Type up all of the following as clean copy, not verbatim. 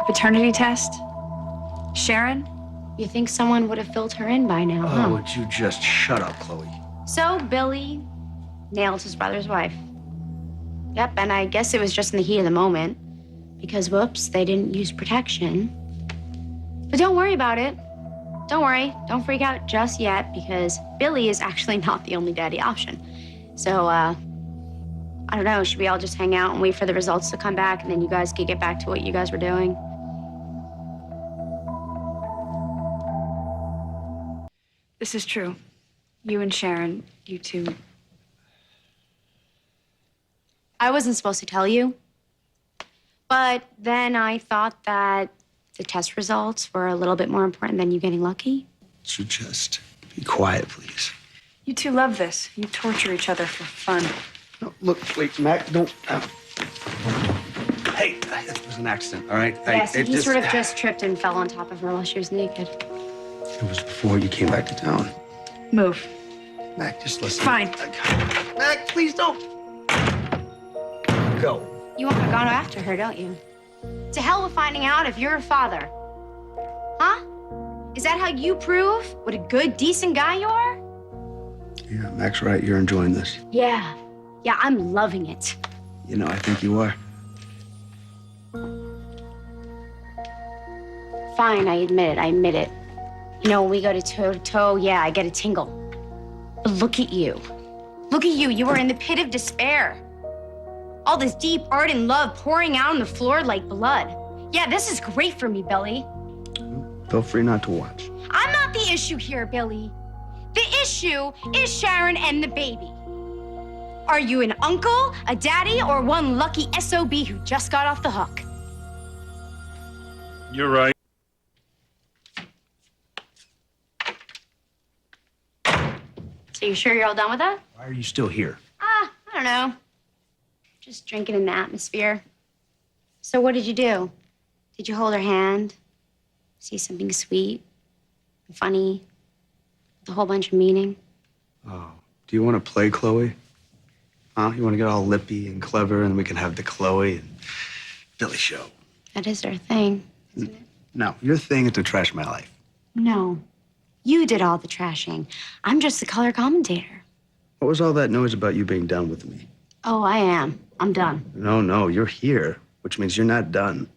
paternity test? Sharon? You think someone would have filled her in by now, huh? Oh, would you just shut up, Chloe? So Billy nailed his brother's wife. Yep, and I guess it was just in the heat of the moment. Because, whoops, they didn't use protection. But don't worry about it. Don't worry. Don't freak out just yet, because Billy is actually not the only daddy option. So, I don't know, should we all just hang out and wait for the results to come back, and then you guys could get back to what you guys were doing? This is true. You and Sharon, you two. I wasn't supposed to tell you. But then I thought that the test results were a little bit more important than you getting lucky. So just be quiet, please. You two love this. You torture each other for fun. No, look, wait, Mac, don't. Hey, it was an accident, all right? Yes, he sort of just tripped and fell on top of her while she was naked. It was before you came back to town. Move. Mac, just listen. Fine. Mac, please don't. Go. You want to go after her, don't you? To hell with finding out if you're her father. Huh? Is that how you prove what a good, decent guy you are? Yeah, Mac's right. You're enjoying this. Yeah. Yeah, I'm loving it. You know, I think you are. Fine, I admit it. I admit it. You know, when we go to toe-to-toe, yeah, I get a tingle. But look at you. Look at you. You were in the pit of despair. All this deep ardent love pouring out on the floor like blood. Yeah, this is great for me, Billy. Feel free not to watch. I'm not the issue here, Billy. The issue is Sharon and the baby. Are you an uncle, a daddy, or one lucky SOB who just got off the hook? You're right. So you sure you're all done with that? Why are you still here? I don't know. Just drinking in the atmosphere. So what did you do? Did you hold her hand? See something sweet and funny with a whole bunch of meaning? Oh, do you want to play Chloe? Huh? You want to get all lippy and clever, and we can have the Chloe and Billy show? That is our thing, isn't it? No, your thing is to trash my life. No. You did all the trashing. I'm just the color commentator. What was all that noise about you being done with me? Oh, I am. I'm done. No, you're here, which means you're not done.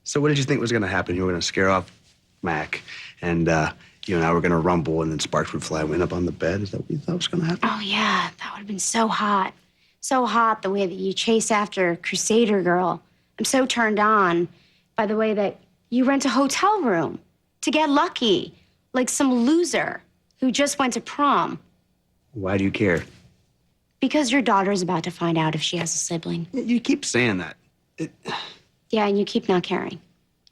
So what did you think was going to happen? You were going to scare off Mac, and you and I were going to rumble, and then sparks would fly and end up on the bed? Is that what you thought was going to happen? Oh, yeah. That would have been so hot. So hot, the way that you chase after Crusader Girl. I'm so turned on by the way that you rent a hotel room to get lucky, like some loser who just went to prom. Why do you care? Because your daughter's about to find out if she has a sibling. You keep saying that. Yeah, and you keep not caring.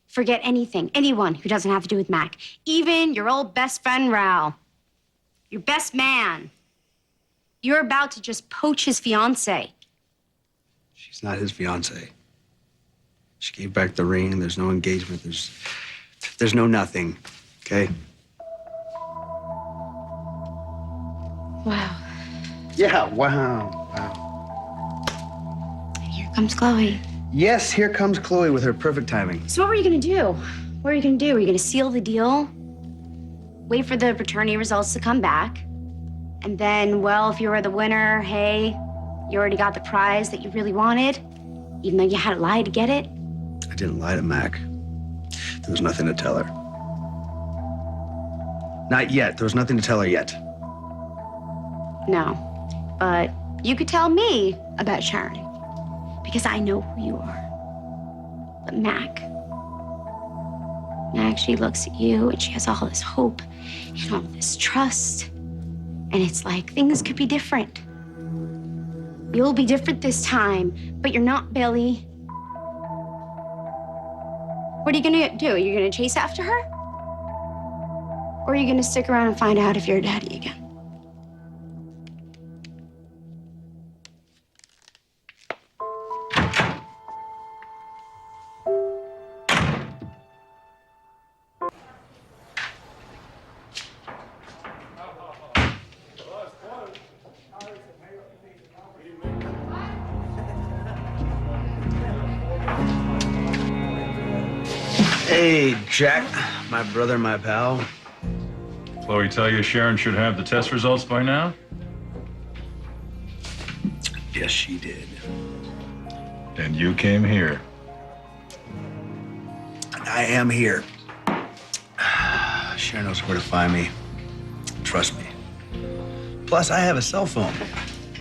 Forget anything, anyone who doesn't have to do with Mac. Even your old best friend, Rao. Your best man. You're about to just poach his fiancée. She's not his fiance. She gave back the ring. There's no engagement. There's no nothing, okay? Wow. Yeah, wow. Here comes Chloe. Yes, here comes Chloe with her perfect timing. So what were you gonna do? What were you gonna do? Were you gonna seal the deal? Wait for the paternity results to come back? And then, well, if you were the winner, hey, you already got the prize that you really wanted, even though you had to lie to get it? I didn't lie to Mac. There was nothing to tell her. Not yet. There was nothing to tell her yet. No, but you could tell me about Sharon, because I know who you are. But Mac, she looks at you and she has all this hope and all this trust. And it's like things could be different. You'll be different this time, but you're not Billy. What are you gonna do? You're gonna chase after her? Or are you gonna stick around and find out if you're a daddy again? Hey, Jack, my brother, my pal. Chloe tell you Sharon should have the test results by now? Yes, she did. And you came here. I am here. Sharon knows where to find me. Trust me. Plus, I have a cell phone.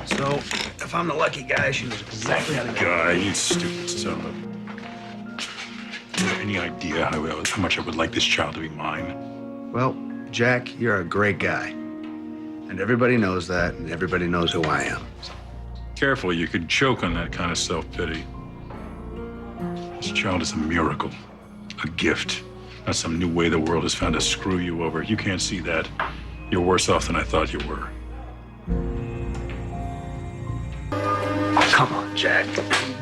So, if I'm the lucky guy, she knows exactly how to get Guy, you stupid son of a... Do you have any idea how much I would like this child to be mine? Well, Jack, you're a great guy. And everybody knows that, and everybody knows who I am. Careful, you could choke on that kind of self-pity. This child is a miracle, a gift, not some new way the world has found to screw you over. You can't see that. You're worse off than I thought you were. Come on, Jack.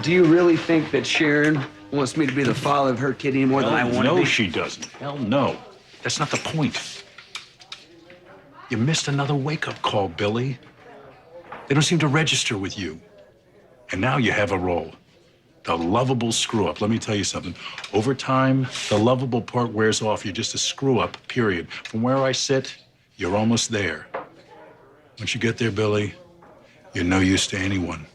Do you really think that Sharon wants me to be the father of her kid any more than I want to No, be? she doesn't. Hell no. That's not the point. You missed another wake-up call, Billy. They don't seem to register with you. And now you have a role. The lovable screw-up. Let me tell you something. Over time, the lovable part wears off. You're just a screw-up, period. From where I sit, you're almost there. Once you get there, Billy, you're no use to anyone.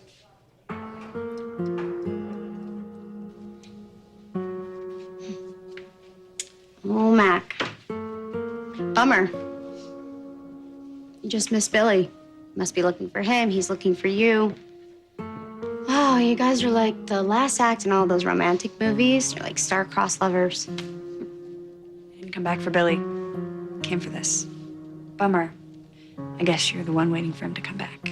Oh, Mac. Bummer. You just missed Billy. Must be looking for him. He's looking for you. Oh, you guys are like the last act in all those romantic movies. You're like star-crossed lovers. Didn't come back for Billy. Came for this. Bummer. I guess you're the one waiting for him to come back.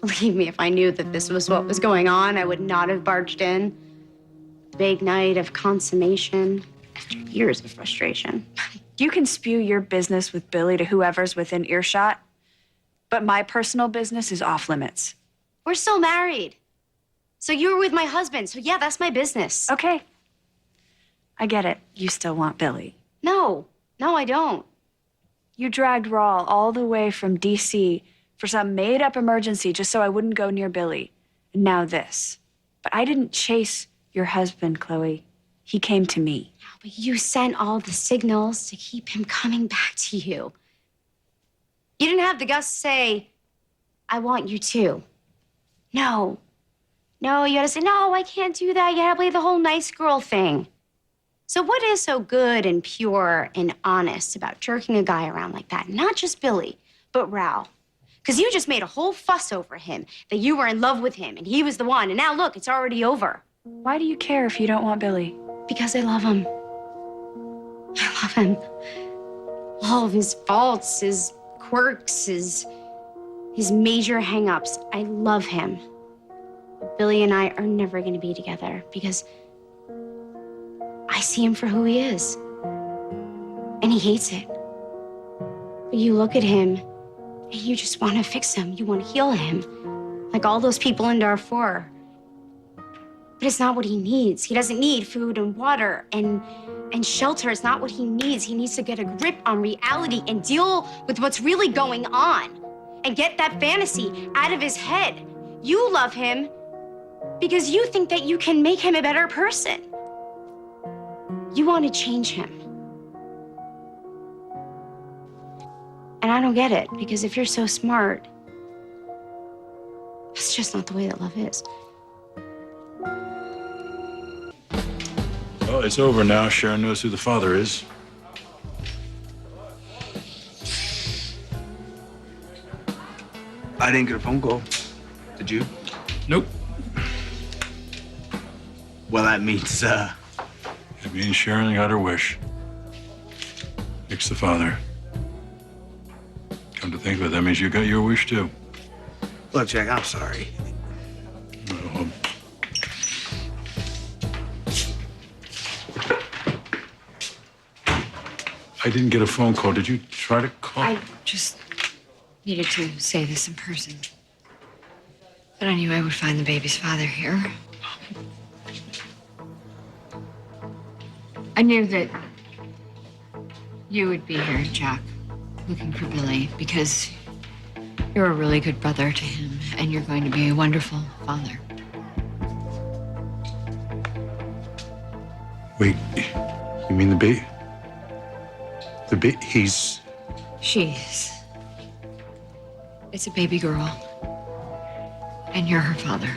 Believe me, if I knew that this was what was going on, I would not have barged in. The big night of consummation after years of frustration. You can spew your business with Billy to whoever's within earshot, but my personal business is off limits. We're still married. So you were with my husband. So yeah, that's my business. Okay. I get it. You still want Billy. No, I don't. You dragged Rawl all the way from D.C. for some made-up emergency just so I wouldn't go near Billy. And now this. But I didn't chase your husband, Chloe. He came to me. But you sent all the signals to keep him coming back to you. You didn't have the guts to say, I want you too. No, you gotta say, no, I can't do that. You gotta play the whole nice girl thing. So what is so good and pure and honest about jerking a guy around like that? Not just Billy, but Raul. Because you just made a whole fuss over him, that you were in love with him and he was the one. And now look, it's already over. Why do you care if you don't want Billy? Because I love him. I love him. All of his faults, his quirks, his major hang-ups. I love him. But Billy and I are never going to be together because I see him for who he is. And he hates it. But you look at him and you just want to fix him. You want to heal him. Like all those people in Darfur. But it's not what he needs. He doesn't need food and water and shelter. It's not what he needs. He needs to get a grip on reality and deal with what's really going on and get that fantasy out of his head. You love him because you think that you can make him a better person. You want to change him. And I don't get it, because if you're so smart, it's just not the way that love is. Well, it's over now. Sharon knows who the father is. I didn't get a phone call. Did you? Nope. Well, that means, It means Sharon got her wish. Nick's the father. Come to think of it, that means you got your wish too. look, Jack, I'm sorry. Well, I didn't get a phone call. Did you try to call? I just needed to say this in person. But I knew I would find the baby's father here. I knew that you would be here, Jack, looking for Billy, because you're a really good brother to him, and you're going to be a wonderful father. Wait, You mean the baby? He's... It's a baby girl. And you're her father.